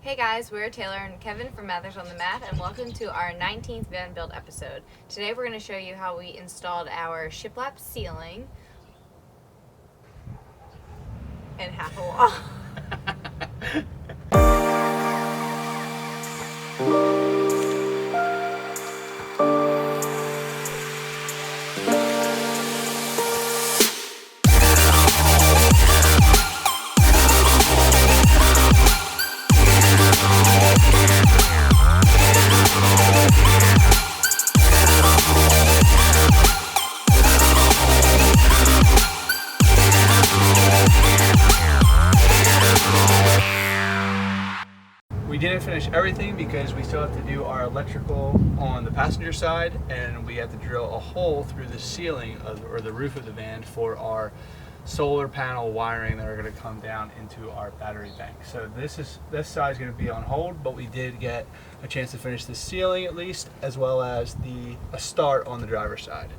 Hey guys, we're Taylor and Kevin from Mathers on the Mat, and welcome to our 19th van build episode. Today we're going to show you how we installed our shiplap ceiling and half a wall. We didn't finish everything because we still have to do our electrical on the passenger side, and we have to drill a hole through the ceiling or the roof of the van for our solar panel wiring that are going to come down into our battery bank. So this side is going to be on hold, but we did get a chance to finish the ceiling at least, as well as a start on the driver's side.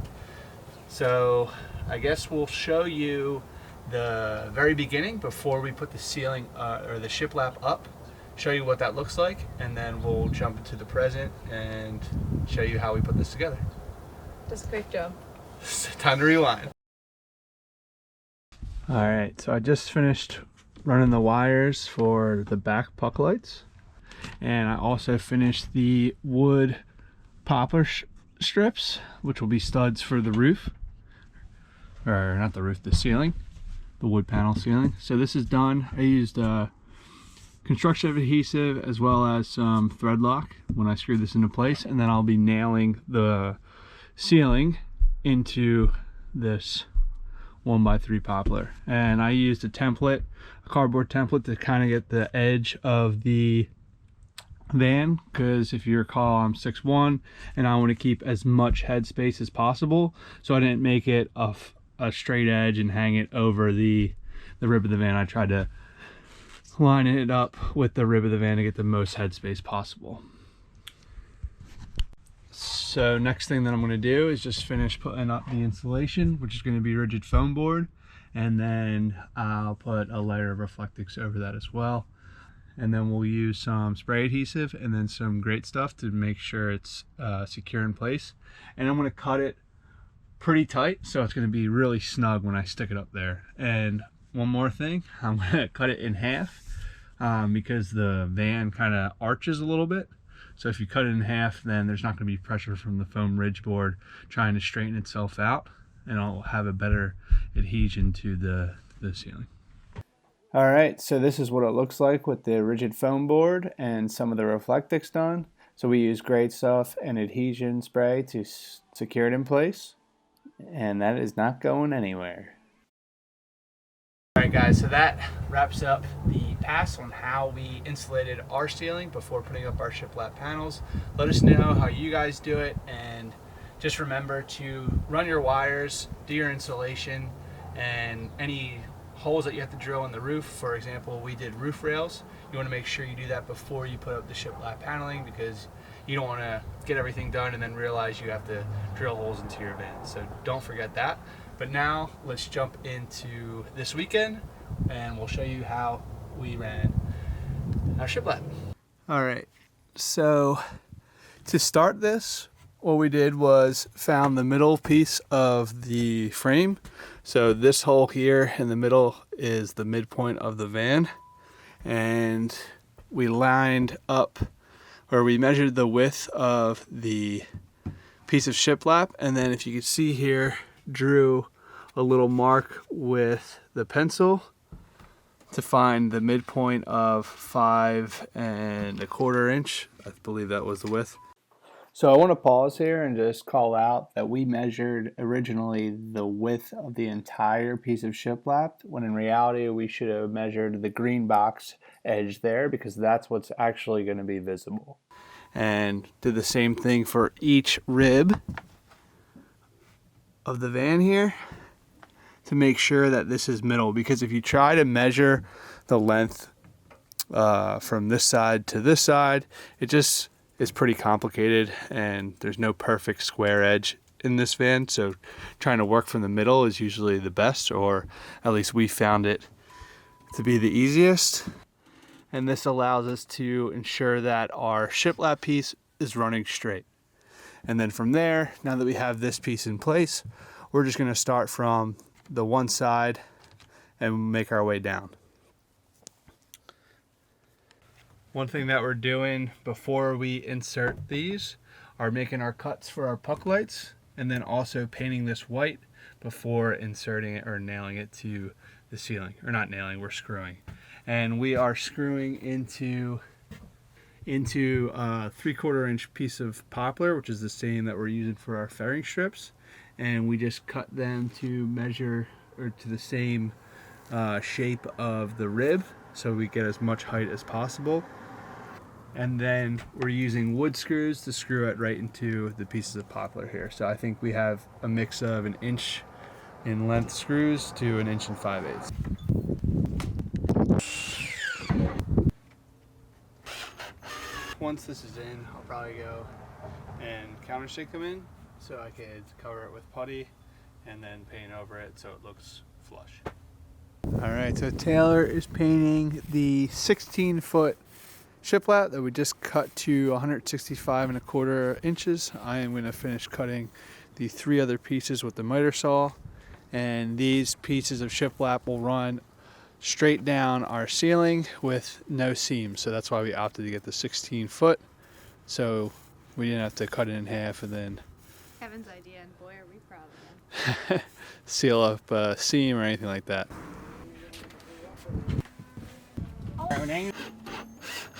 So I guess we'll show you the very beginning before we put the ceiling or the shiplap up, show you what that looks like, and then we'll jump into the present and show you how we put this together. Just a quick job. Time to rewind. All right, so I just finished running the wires for the back puck lights, and I also finished the wood poplar strips, which will be studs for the roof, or not the roof, the ceiling, the wood panel ceiling. So this is done. I used construction adhesive as well as some thread lock when I screwed this into place, and then I'll be nailing the ceiling into this 1x3 poplar. And I used a cardboard template to kind of get the edge of the van, because if you recall, I'm 6'1" and I want to keep as much head space as possible, so I didn't make it a straight edge and hang it over the rib of the van. I tried to line it up with the rib of the van to get the most headspace possible. So next thing that I'm going to do is just finish putting up the insulation, which is going to be rigid foam board, and then I'll put a layer of Reflectix over that as well. And then we'll use some spray adhesive and then some great stuff to make sure it's secure in place. And I'm going to cut it pretty tight, so it's going to be really snug when I stick it up there. And one more thing, I'm going to cut it in half because the van kind of arches a little bit. So if you cut it in half, then there's not going to be pressure from the foam ridge board trying to straighten itself out, and it'll have a better adhesion to the ceiling. All right, so this is what it looks like with the rigid foam board and some of the Reflectix done. So we use great stuff and adhesion spray to secure it in place, and that is not going anywhere. Alright guys, so that wraps up the pass on how we insulated our ceiling before putting up our shiplap panels. Let us know how you guys do it, and just remember to run your wires, do your insulation, and any holes that you have to drill in the roof. For example, we did roof rails. You want to make sure you do that before you put up the shiplap paneling, because you don't want to get everything done and then realize you have to drill holes into your van. So don't forget that. But now let's jump into this weekend and we'll show you how we ran our shiplap. All right, so to start this, what we did was found the middle piece of the frame. So this hole here in the middle is the midpoint of the van, and we lined up, or we measured the width of the piece of shiplap, and then if you can see here, drew a little mark with the pencil to find the midpoint of 5 1/4 inch. I believe that was the width. So I want to pause here and just call out that we measured originally the width of the entire piece of shiplap, when in reality we should have measured the green box edge there, because that's what's actually going to be visible. And did the same thing for each rib of the van here to make sure that this is middle, because if you try to measure the length from this side to this side, it just is pretty complicated, and there's no perfect square edge in this van. So trying to work from the middle is usually the best, or at least we found it to be the easiest. and this allows us to ensure that our shiplap piece is running straight. And then from there, now that we have this piece in place, we're just going to start from the one side and make our way down. One thing that we're doing before we insert these are making our cuts for our puck lights, and then also painting this white before inserting it or nailing it to the ceiling. Or not nailing, we're screwing. And we are screwing into a 3/4 inch piece of poplar, which is the same that we're using for our fairing strips. And we just cut them to measure or to the same shape of the rib, so we get as much height as possible. And then we're using wood screws to screw it right into the pieces of poplar here. So I think we have a mix of 1 inch in length screws to 1 5/8 inches. Once this is in, I'll probably go and countersink them in so I could cover it with putty and then paint over it so it looks flush. All right, so Taylor is painting the 16-foot shiplap that we just cut to 165 1/4 inches. I am going to finish cutting the 3 other pieces with the miter saw, and these pieces of shiplap will run straight down our ceiling with no seams. So that's why we opted to get the 16-foot, so we didn't have to cut it in half and then Kevin's idea, and boy, are we proud of him. seal up a seam or anything like that.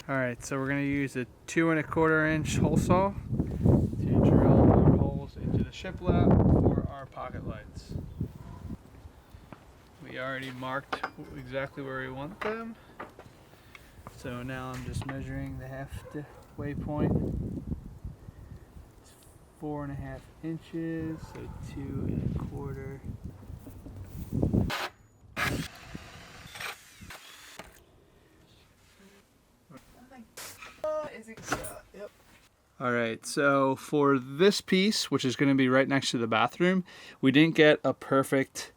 Alright, so we're going to use a 2 1/4 inch hole saw to drill our holes into the shiplap for our pocket lights. We already marked exactly where we want them, so now I'm just measuring the halfway point. It's 4.5 inches, so 2 1/4. Yep. All right, so for this piece, which is going to be right next to the bathroom, we didn't get a perfect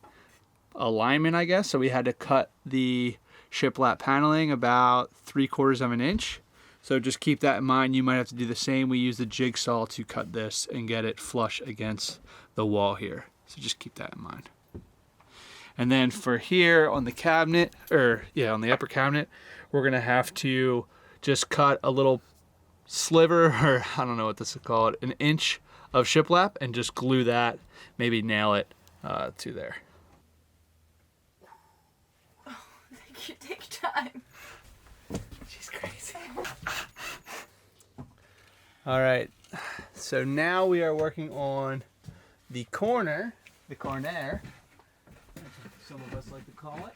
alignment, I guess, so we had to cut the shiplap paneling about 3/4 inch. So just keep that in mind. You might have to do the same. We use the jigsaw to cut this and get it flush against the wall here. So just keep that in mind. And then for here on the cabinet, on the upper cabinet, we're going to have to just cut a little sliver, or I don't know what this is called, 1 inch of shiplap, and just glue that, maybe nail it to there. Oh, thank you. Take time. She's crazy. All right, so now we are working on the corner, some of us like to call it.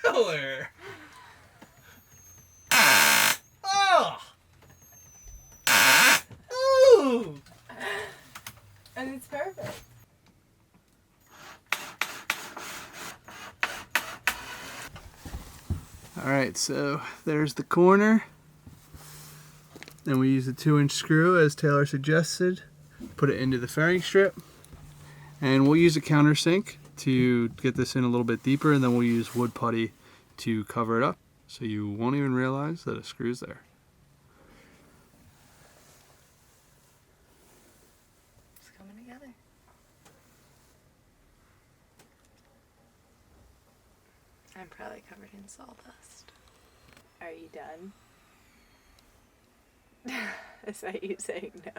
Taylor! Oh! Ooh! And it's perfect. Alright, so there's the corner. Then we use a 2-inch screw as Taylor suggested. Put it into the fairing strip. And we'll use a countersink to get this in a little bit deeper, and then we'll use wood putty to cover it up so you won't even realize that a screw's there. It's coming together. I'm probably covered in sawdust. Are you done? Is that you saying no?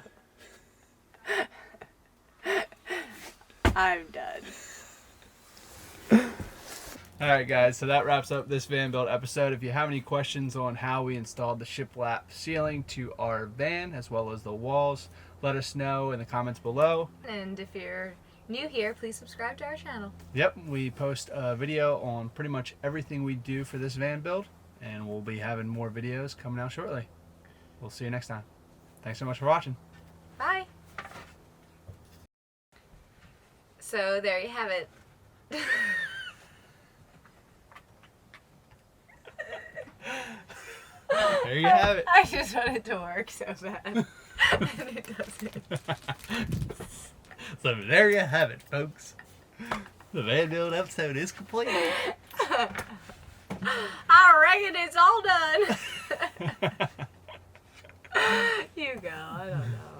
I'm done. Alright guys, so that wraps up this van build episode. If you have any questions on how we installed the shiplap ceiling to our van as well as the walls, let us know in the comments below. And if you're new here, please subscribe to our channel. Yep, we post a video on pretty much everything we do for this van build, and we'll be having more videos coming out shortly. We'll see you next time. Thanks so much for watching. Bye. So there you have it. There you have it. I just want it to work so bad. And it doesn't. So there you have it, folks. The van build episode is complete. I reckon it's all done. You go. I don't know.